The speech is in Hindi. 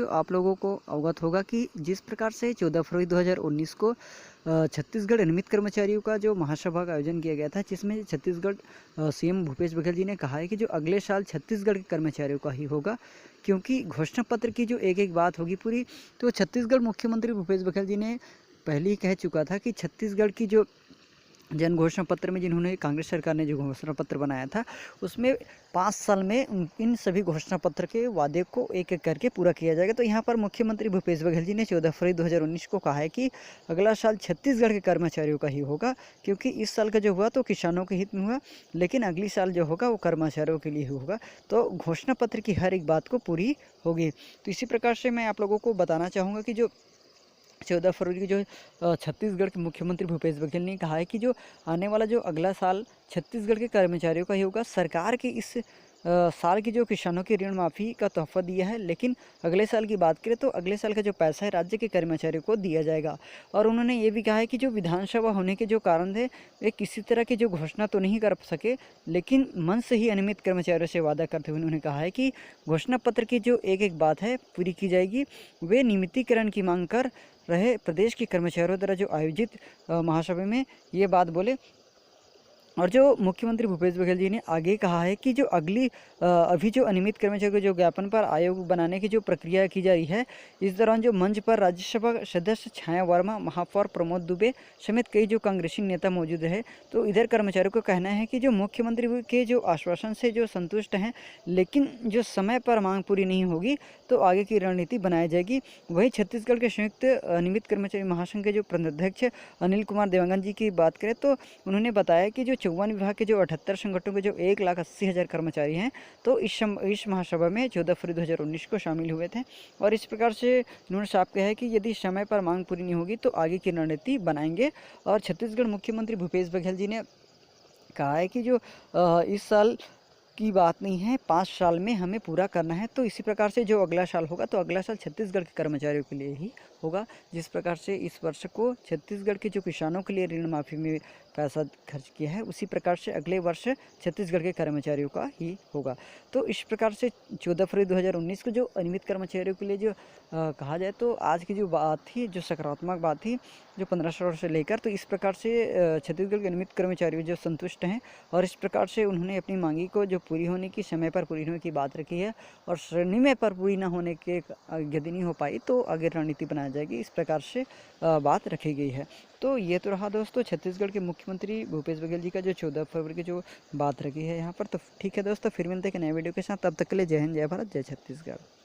तो आप लोगों को अवगत होगा कि जिस प्रकार से 14 फरवरी 2019 को छत्तीसगढ़ नियमित कर्मचारियों का जो महासभा का आयोजन किया गया था, जिसमें छत्तीसगढ़ सीएम भूपेश बघेल जी ने कहा है कि जो अगले साल छत्तीसगढ़ के कर्मचारियों का ही होगा, क्योंकि घोषणा पत्र की जो एक एक बात होगी पूरी, तो छत्तीसगढ़ मुख्यमंत्री भूपेश बघेल जी ने पहले ही कह चुका था कि छत्तीसगढ़ की जो जन घोषणा पत्र में जिन्होंने कांग्रेस सरकार ने जो घोषणा पत्र बनाया था, उसमें 5 साल में इन सभी घोषणा पत्र के वादे को एक एक करके पूरा किया जाएगा। तो यहाँ पर मुख्यमंत्री भूपेश बघेल जी ने 14 फरवरी 2019 को कहा है कि अगला साल छत्तीसगढ़ के कर्मचारियों का ही होगा, क्योंकि इस साल का जो हुआ तो किसानों के हित में हुआ, लेकिन अगली साल जो होगा वो कर्मचारियों के लिए होगा। तो घोषणा पत्र की हर एक बात को पूरी होगी। तो इसी प्रकार से मैं आप लोगों को बताना चाहूँगा कि जो 14 फरवरी की जो छत्तीसगढ़ के मुख्यमंत्री भूपेश बघेल ने कहा है कि जो आने वाला जो अगला साल छत्तीसगढ़ के कर्मचारियों का ही होगा। सरकार के इस साल की जो किसानों की ऋण माफ़ी का तोहफा दिया है, लेकिन अगले साल की बात करें तो अगले साल का जो पैसा है राज्य के कर्मचारियों को दिया जाएगा। और उन्होंने ये भी कहा है कि जो विधानसभा होने के जो कारण थे, वे किसी तरह की जो घोषणा तो नहीं कर सके, लेकिन मन से ही अनियमित कर्मचारियों से वादा करते हुए उन्होंने कहा है कि घोषणा पत्र की जो एक एक बात है पूरी की जाएगी। वे नियमितीकरण की मांग कर रहे प्रदेश के कर्मचारियों द्वारा जो आयोजित महासभा में ये बात बोले। और जो मुख्यमंत्री भूपेश बघेल जी ने आगे कहा है कि जो अभी जो अनियमित कर्मचारियों के जो ज्ञापन पर आयोग बनाने की जो प्रक्रिया की जा रही है, इस दौरान जो मंच पर राज्यसभा सदस्य छाया वर्मा, महापौर प्रमोद दुबे समेत कई जो कांग्रेसी नेता मौजूद रहे। तो इधर कर्मचारियों का कहना है कि जो मुख्यमंत्री के जो आश्वासन से जो संतुष्ट हैं, लेकिन जो समय पर मांग पूरी नहीं होगी तो आगे की रणनीति बनाई जाएगी। वहीं छत्तीसगढ़ के संयुक्त नियमित कर्मचारी महासंघ के जो प्रदेशाध्यक्ष अनिल कुमार देवांगन जी की बात करें तो उन्होंने बताया कि जो 54 विभाग के जो 78 संगठनों के जो 1,80,000 कर्मचारी हैं, तो इस महासभा में 14 फरवरी 2019 को शामिल हुए थे। और इस प्रकार से उन्होंने साफ कहा है कि यदि समय पर मांग पूरी नहीं होगी तो आगे की रणनीति बनाएंगे। और छत्तीसगढ़ मुख्यमंत्री भूपेश बघेल जी ने कहा है कि जो इस साल की बात नहीं है, 5 साल में हमें पूरा करना है। तो इसी प्रकार से जो अगला साल होगा तो अगला साल छत्तीसगढ़ के कर्मचारियों के लिए ही होगा। जिस प्रकार से इस वर्ष को छत्तीसगढ़ के जो किसानों के लिए ऋण माफ़ी में पैसा खर्च किया है, उसी प्रकार से अगले वर्ष छत्तीसगढ़ के कर्मचारियों का ही होगा। तो इस प्रकार से 14 फरवरी 2019 को जो अनियमित कर्मचारियों के लिए जो कहा जाए तो आज की जो बात थी, जो सकारात्मक बात थी, जो 1500 से लेकर, तो इस प्रकार से छत्तीसगढ़ के नियमित कर्मचारी जो संतुष्ट हैं और इस प्रकार से उन्होंने अपनी मांगी को जो पूरी होने की, समय पर पूरी होने की बात रखी है। और समय पर पूरी ना होने के यदि नहीं हो पाई तो आगे रणनीति बनाई जाएगी, इस प्रकार से बात रखी गई है। तो ये तो रहा दोस्तों छत्तीसगढ़ के मुख्यमंत्री भूपेश बघेल जी का जो 14 फरवरी की जो बात रखी है यहाँ पर। तो ठीक है दोस्तों, फिर मिलते हैं एक नए वीडियो के साथ। तब तक के लिए जय हिंद, जय भारत, जय छत्तीसगढ़।